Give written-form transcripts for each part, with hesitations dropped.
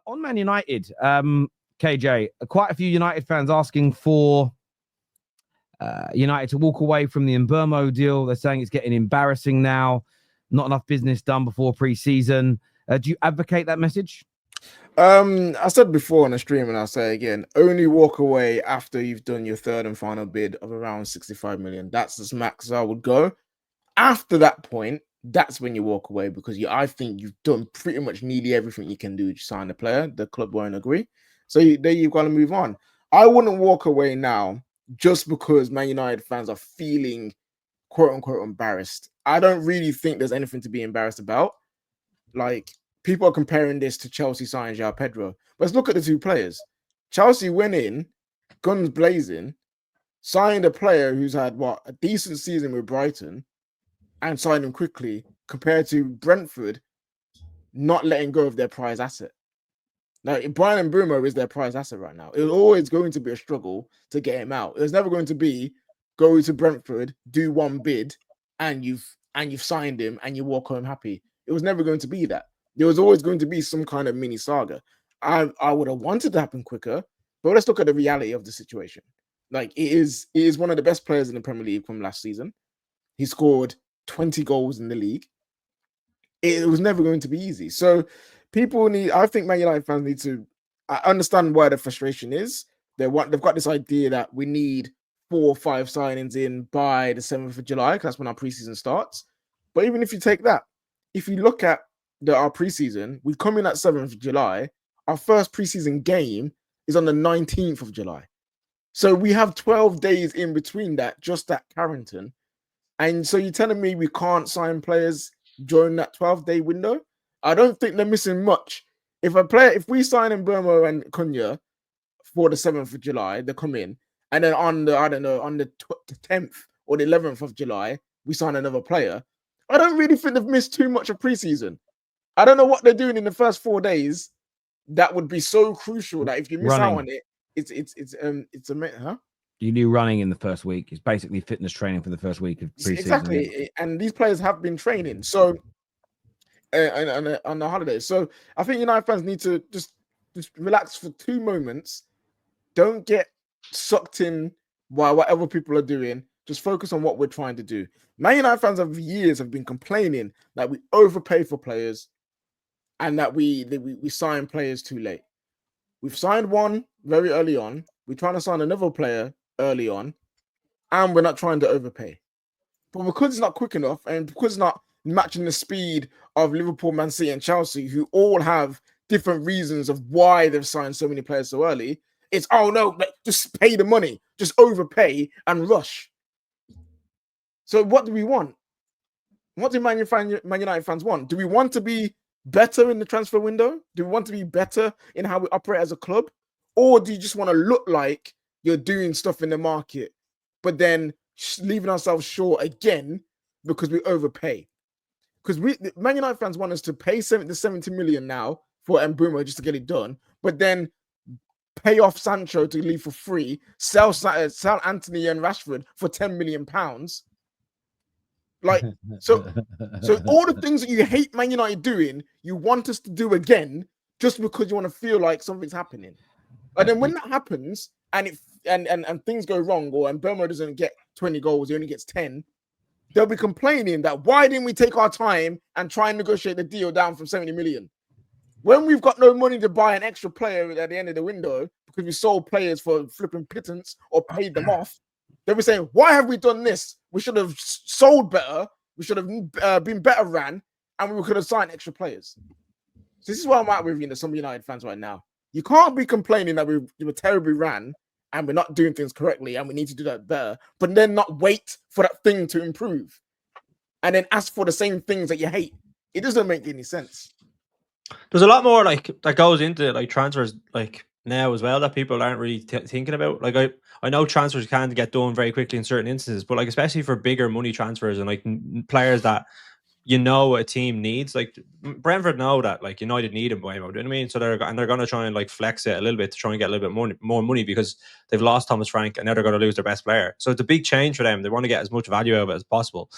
on Man United, KJ, quite a few United fans asking for United to walk away from the Mbeumo deal. They're saying it's getting embarrassing now. Not enough business done before pre-season. Do you advocate that message? I said before on the stream, and I'll say again, only walk away after you've done your third and final bid of around 65 million. That's as max I would go. After that point, that's when you walk away, because I think you've done pretty much nearly everything you can do to sign a player. The club won't agree. So you've got to move on. I wouldn't walk away now just because Man United fans are feeling quote unquote embarrassed. I don't really think there's anything to be embarrassed about. Like, people are comparing this to Chelsea signing João Pedro. But let's look at the two players. Chelsea went in, guns blazing, signed a player who's had, a decent season with Brighton, and signed him quickly, compared to Brentford not letting go of their prize asset. Now, Brian and Bruno is their prize asset right now. It was always going to be a struggle to get him out. It was never going to be go to Brentford, do one bid, and you've signed him and you walk home happy. It was never going to be that. There was always going to be some kind of mini saga. I would have wanted to happen quicker, but let's look at the reality of the situation. Like, it is one of the best players in the Premier League from last season. He scored 20 goals in the league. It was never going to be easy. So I think Man United fans need to, I understand where the frustration is. They've got this idea that we need 4 or 5 signings in by the 7th of July, because that's when our preseason starts. But even if you take that, if you look at our preseason, we come in at 7th of July. Our first preseason game is on the 19th of July. So we have 12 days in between that, just at Carrington. And so you're telling me we can't sign players during that 12-day window? I don't think they're missing much. If we sign in Mbeumo and Cunha for the 7th of July, they come in, and then on the 10th or the 11th of July, we sign another player. I don't really think they've missed too much of preseason. I don't know what they're doing in the first 4 days that would be so crucial that if you miss out on it, it's huh? You do running in the first week. It's basically fitness training for the first week of preseason. Exactly, and these players have been training. So on the holidays. So I think United fans need to just relax for 2 moments. Don't get sucked in by whatever people are doing. Just focus on what we're trying to do. Man United fans over years have been complaining that we overpay for players and that we sign players too late. We've signed one very early on. We're trying to sign another player early on, and we're not trying to overpay. But because it's not quick enough, and because it's not matching the speed of Liverpool, Man City, and Chelsea, who all have different reasons of why they've signed so many players so early, it's, oh no, just pay the money, just overpay and rush. So what do we want? What do Man United fans want? Do we want to be better in the transfer window? Do we want to be better in how we operate as a club? Or do you just want to look like you're doing stuff in the market, but then leaving ourselves short again because we overpay? Because Man United fans want us to pay 70 million now for Mbeumo just to get it done, but then pay off Sancho to leave for free, sell Anthony and Rashford for £10 million. Like, so all the things that you hate Man United doing, you want us to do again just because you want to feel like something's happening. And then when that happens and things go wrong, or Mbeumo doesn't get 20 goals, he only gets 10, they'll be complaining that why didn't we take our time and try and negotiate the deal down from 70 million? When we've got no money to buy an extra player at the end of the window because we sold players for flipping pittance or paid them off, they'll be saying, why have we done this? We should have sold better. We should have been better ran, and we could have signed extra players. So this is where I'm at with some United fans right now. You can't be complaining that we were terribly ran and we're not doing things correctly and we need to do that better, but then not wait for that thing to improve and then ask for the same things that you hate. It doesn't make any sense. There's a lot more that goes into transfers now as well that people aren't really thinking about. I know transfers can get done very quickly in certain instances, but especially for bigger money transfers and players that a team needs. Brentford know that United need him, do you know what I mean? So they're going to try and flex it a little bit to try and get a little bit more money because they've lost Thomas Frank and now they're going to lose their best player. So it's a big change for them. They want to get as much value out of it as possible.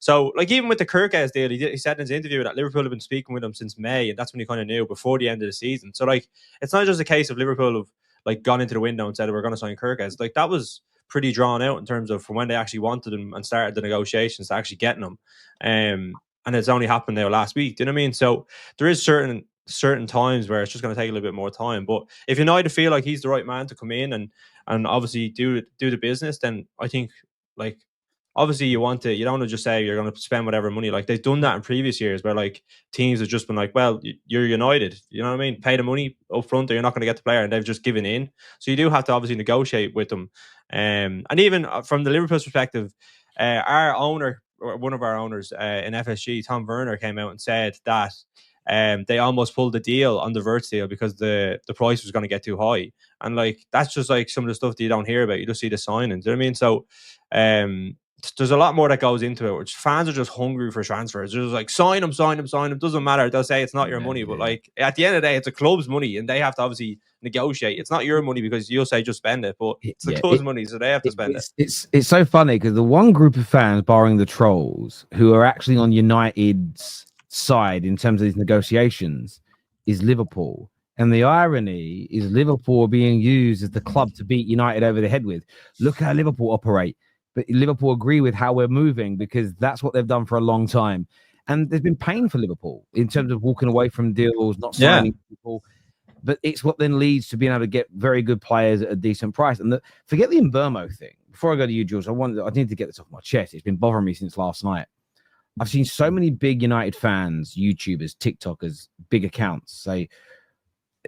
So, like, even with the Kirkes deal, he said in his interview that Liverpool have been speaking with him since May, and that's when he kind of knew before the end of the season. So, like, it's not just a case of Liverpool have like gone into the window and said we're going to sign Kirkes. Like, that was pretty drawn out in terms of from when they actually wanted him and started the negotiations to actually getting him. And it's only happened now last week. Do you know what I mean? So there is certain times where it's just going to take a little bit more time. But if United feel like he's the right man to come in and obviously do the business, then I think, like, obviously you don't want to just say you're going to spend whatever money. Like, they've done that in previous years where, like, teams have just been like, well, you're United, you know what I mean? Pay the money up front or you're not going to get the player, and they've just given in. So you do have to obviously negotiate with them. And even from the Liverpool's perspective, our owner, or one of our owners in FSG, Tom Werner, came out and said that they almost pulled the deal on the Wirtz deal because the price was going to get too high. And, like, that's just like some of the stuff that you don't hear about. You just see the signings. Do you know what I mean? So there's a lot more that goes into it, which fans are just hungry for transfers. They're just like, sign him. Doesn't matter. They'll say it's not your money, but, like, at the end of the day, it's a club's money and they have to obviously negotiate. It's not your money because you'll say just spend it, but it's the club's money, so they have to spend it. It's so funny because the one group of fans, barring the trolls, who are actually on United's side in terms of these negotiations is Liverpool. And the irony is Liverpool being used as the club to beat United over the head with. Look how Liverpool operate. But Liverpool agree with how we're moving because that's what they've done for a long time. And there's been pain for Liverpool in terms of walking away from deals, not signing people. But it's what then leads to being able to get very good players at a decent price. And forget the Mbeumo thing. Before I go to you, Jules, I need to get this off my chest. It's been bothering me since last night. I've seen so many big United fans, YouTubers, TikTokers, big accounts say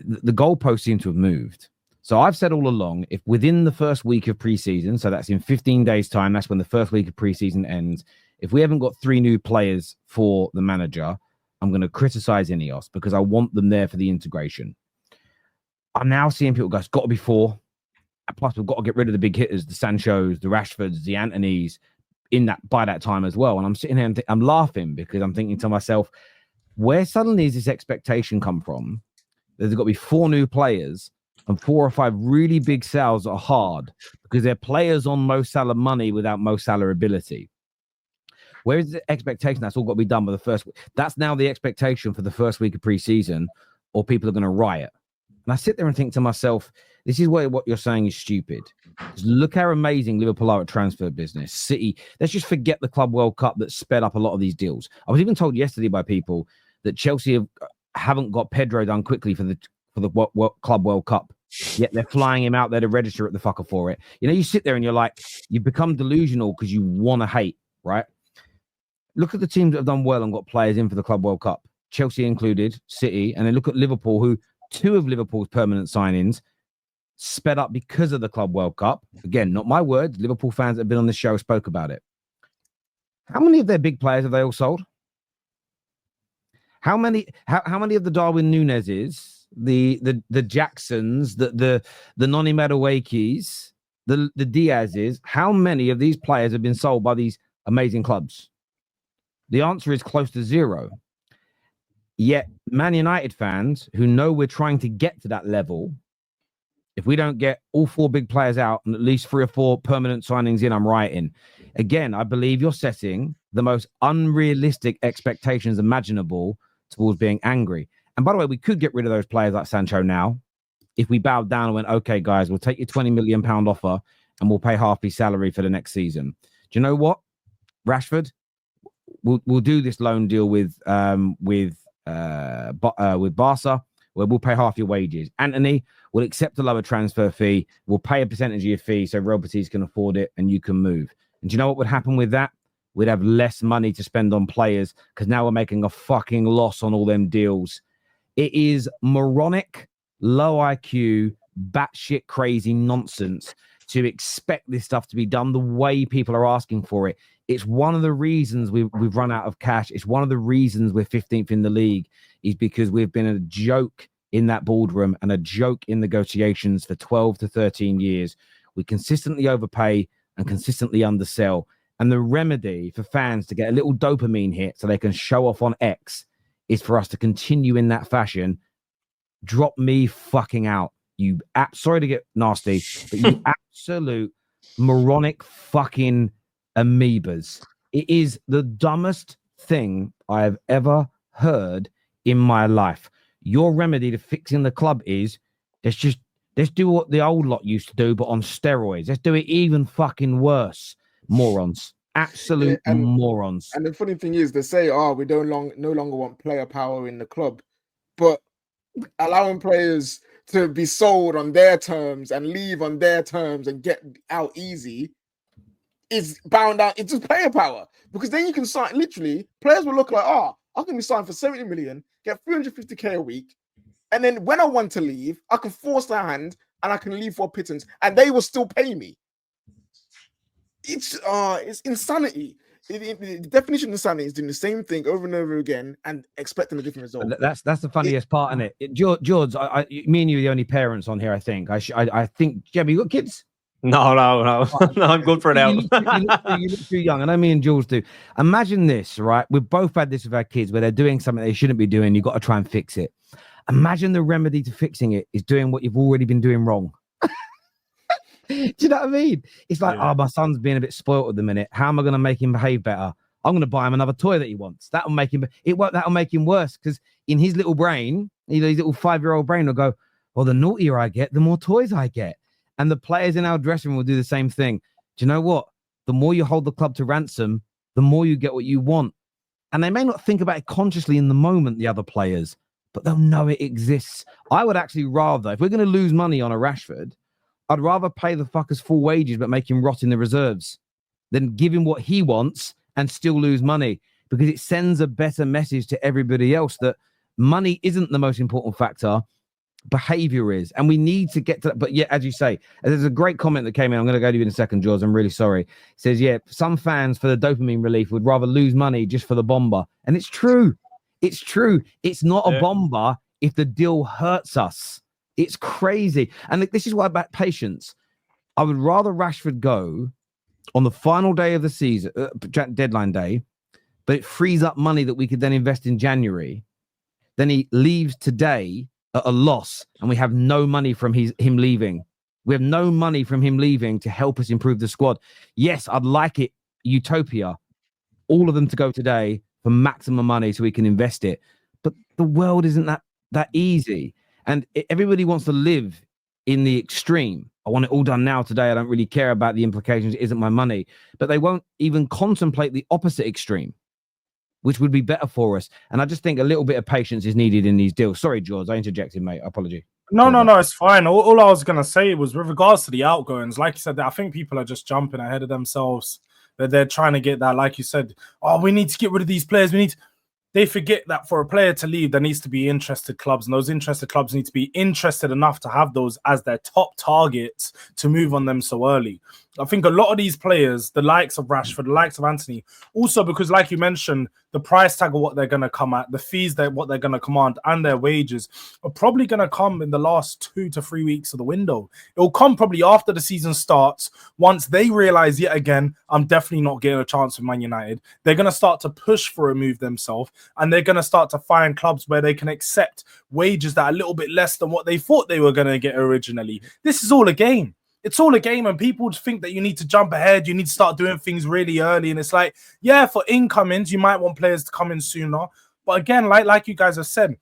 the goalposts seem to have moved. So I've said all along, if within the first week of preseason, so that's in 15 days' time, that's when the first week of preseason ends. If we haven't got 3 new players for the manager, I'm going to criticize Ineos because I want them there for the integration. I'm now seeing people go, it's got to be 4. Plus, we've got to get rid of the big hitters, the Sanchos, the Rashfords, the Antonys, by that time as well. And I'm sitting here and I'm laughing because I'm thinking to myself, where suddenly is this expectation come from? There's got to be 4 new players and 4 or 5 really big sales that are hard because they're players on Mo Salah money without Mo Salah ability. Where is the expectation that's all got to be done by the first week? That's now the expectation for the first week of preseason, or people are going to riot. And I sit there and think to myself, this is where what you're saying is stupid. Just look how amazing Liverpool are at transfer business. City, let's just forget the Club World Cup that sped up a lot of these deals. I was even told yesterday by people that Chelsea haven't got Pedro done quickly for the Club World Cup. Yet they're flying him out there to register at the fucker for it. You know, you sit there and you're like, you become delusional because you want to hate, right? Look at the teams that have done well and got players in for the Club World Cup. Chelsea included, City, and then look at Liverpool, who 2 of Liverpool's permanent signings sped up because of the Club World Cup. Again, not my words. Liverpool fans that have been on this show spoke about it. How many of their big players have they all sold? How many of the Darwin Núñezes, the Jacksons, the Noni Maduekes, the Diazes, how many of these players have been sold by these amazing clubs? The answer is close to 0. Yet Man United fans who know we're trying to get to that level, if we don't get all 4 big players out and at least 3 or 4 permanent signings in, I'm writing. Again, I believe you're setting the most unrealistic expectations imaginable towards being angry. And by the way, we could get rid of those players like Sancho now if we bowed down and went, okay, guys, we'll take your £20 million offer and we'll pay half his salary for the next season. Do you know what? Rashford, we'll do this loan deal with Barca, where we'll pay half your wages. Anthony will accept a lower transfer fee. We'll pay a percentage of your fee so Real Betis can afford it and you can move. And do you know what would happen with that? We'd have less money to spend on players because now we're making a fucking loss on all them deals. It is moronic, low IQ, batshit crazy nonsense to expect this stuff to be done the way people are asking for it. It's one of the reasons we've run out of cash. It's one of the reasons we're 15th in the league is because we've been a joke in that boardroom and a joke in negotiations for 12 to 13 years. We consistently overpay and consistently undersell. And the remedy for fans to get a little dopamine hit so they can show off on X is for us to continue in that fashion. Drop me fucking out. You sorry to get nasty, but you absolute moronic fucking amoebas. It is the dumbest thing I have ever heard in my life. Your remedy to fixing the club is let's do what the old lot used to do, but on steroids. Let's do it even fucking worse. Morons. Absolute morons. And the funny thing is, they say, "Oh, we no longer want player power in the club," but allowing players to be sold on their terms and leave on their terms and get out easy is bound out. It's just player power, because then you can sign. Literally, players will look like, "Oh, I can be signed for 70 million, get 350k a week, and then when I want to leave, I can force their hand and I can leave for a pittance, and they will still pay me." It's insanity. The definition of insanity is doing the same thing over and over again and expecting a different result. That's the funniest part, isn't it? George, me and you are the only parents on here. I think. I think. Jebby, you got kids? No. No, I'm good for now. You look too young. I know me and Jules do. Imagine this, right? We've both had this with our kids where they're doing something they shouldn't be doing. You've got to try and fix it. Imagine the remedy to fixing it is doing what you've already been doing wrong. Do you know what I mean? It's like, oh, my son's being a bit spoiled at the minute. How am I going to make him behave better? I'm going to buy him another toy that he wants. That'll make him. That'll make him worse, because in his little brain, his little 5-year-old brain will go, well, the naughtier I get, the more toys I get. And the players in our dressing room will do the same thing. Do you know what? The more you hold the club to ransom, the more you get what you want. And they may not think about it consciously in the moment, the other players, but they'll know it exists. I would actually rather, if we're going to lose money on a Rashford, I'd rather pay the fuckers full wages but make him rot in the reserves than give him what he wants and still lose money, because it sends a better message to everybody else that money isn't the most important factor. Behavior is, and we need to get to that. But yeah, as you say, there's a great comment that came in. I'm going to go to you in a second, George. I'm really sorry. It says, yeah, some fans for the dopamine relief would rather lose money just for the bomber. And it's true. It's true. It's not a bomber if the deal hurts us. It's crazy. And this is why about patience. I would rather Rashford go on the final day of the season, deadline day, but it frees up money that we could then invest in January. Then he leaves today at a loss, and we have no money from him leaving. We have no money from him leaving to help us improve the squad. Yes, I'd like it, utopia, all of them to go today for maximum money so we can invest it. But the world isn't that easy. And everybody wants to live in the extreme. I want it all done now today. I don't really care about the implications. It isn't my money. But they won't even contemplate the opposite extreme, which would be better for us. And I just think a little bit of patience is needed in these deals. Sorry, George, I interjected, mate. Apology. No, it's fine. All I was going to say was with regards to the outgoings, like you said, I think people are just jumping ahead of themselves. They're trying to get that, like you said, oh, we need to get rid of these players. They forget that for a player to leave, there needs to be interested clubs, and those interested clubs need to be interested enough to have those as their top targets to move on them so early. I think a lot of these players, the likes of Rashford, the likes of Anthony, also because, like you mentioned, the price tag of what they're going to come at, the fees what they're going to command, and their wages are probably going to come in the last 2 to 3 weeks of the window. It will come probably after the season starts. Once they realize, yet again, I'm definitely not getting a chance with Man United, they're going to start to push for a move themselves, and they're going to start to find clubs where they can accept wages that are a little bit less than what they thought they were going to get originally. This is all a game. It's all a game, and people think that you need to jump ahead. You need to start doing things really early. And it's like, yeah, for incomings, you might want players to come in sooner. But again, like you guys have said,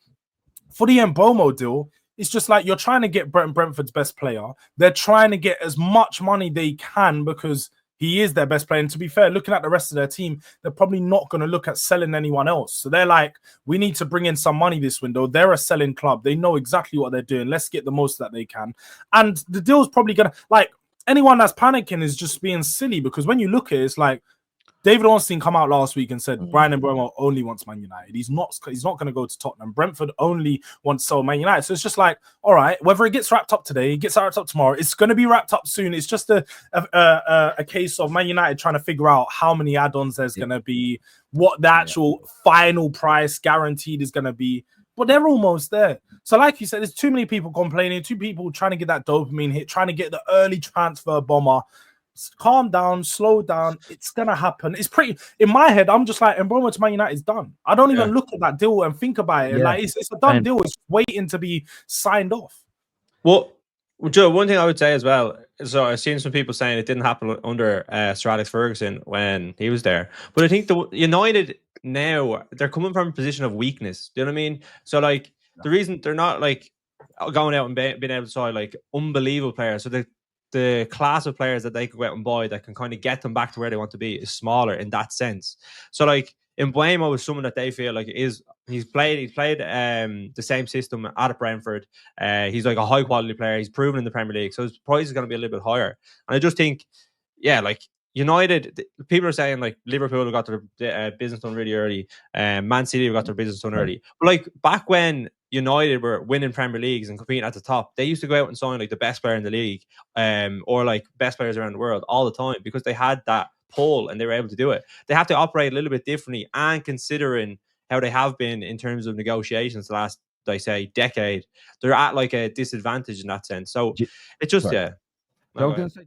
for the Mbomo deal, it's just like you're trying to get Brentford's best player. They're trying to get as much money they can because he is their best player. And to be fair, looking at the rest of their team, they're probably not going to look at selling anyone else. So they're like, we need to bring in some money this window. They're a selling club. They know exactly what they're doing. Let's get the most that they can. And the deal's probably going to, like, anyone that's panicking is just being silly, because when you look at it, it's like, David Ornstein come out last week and said Brian Mbeumo only wants Man United. He's not going to go to Tottenham. Brentford only wants to sell Man United. So it's just like, all right, whether it gets wrapped up today, it gets wrapped up tomorrow, it's going to be wrapped up soon. It's just a case of Man United trying to figure out how many add-ons there's going to be, what the actual final price guaranteed is going to be. But they're almost there. So like you said, there's too many people complaining, too people trying to get that dopamine hit, trying to get the early transfer bomber. Calm down, slow down. It's gonna happen. It's pretty in my head. I'm just like, Mbeumo to Man United is done. I don't even look at that deal and think about it. Like it's a done deal. It's waiting to be signed off. Well, Well, Joe, one thing I would say as well. So I've seen some people saying it didn't happen under Sir Alex Ferguson when he was there, but I think the United now they're coming from a position of weakness. Do you know what I mean? So like the reason they're not like going out and being able to sign like unbelievable players. So the class of players that they could go out and buy that can kind of get them back to where they want to be is smaller in that sense. So like Mbeumo is someone that they feel like he's played the same system at Brentford. He's like a high quality player. He's proven in the Premier League, so his price is going to be a little bit higher. And I just think, yeah, like United, people are saying like Liverpool got their business done really early, Man City got their business done early. But like back when United were winning Premier Leagues and competing at the top, they used to go out and sign like the best player in the league, or like best players around the world all the time because they had that pull and they were able to do it. They have to operate a little bit differently, and considering how they have been in terms of negotiations the last, I say, decade, they're at like a disadvantage in that sense. So it's just Sorry. yeah. So I was going to say,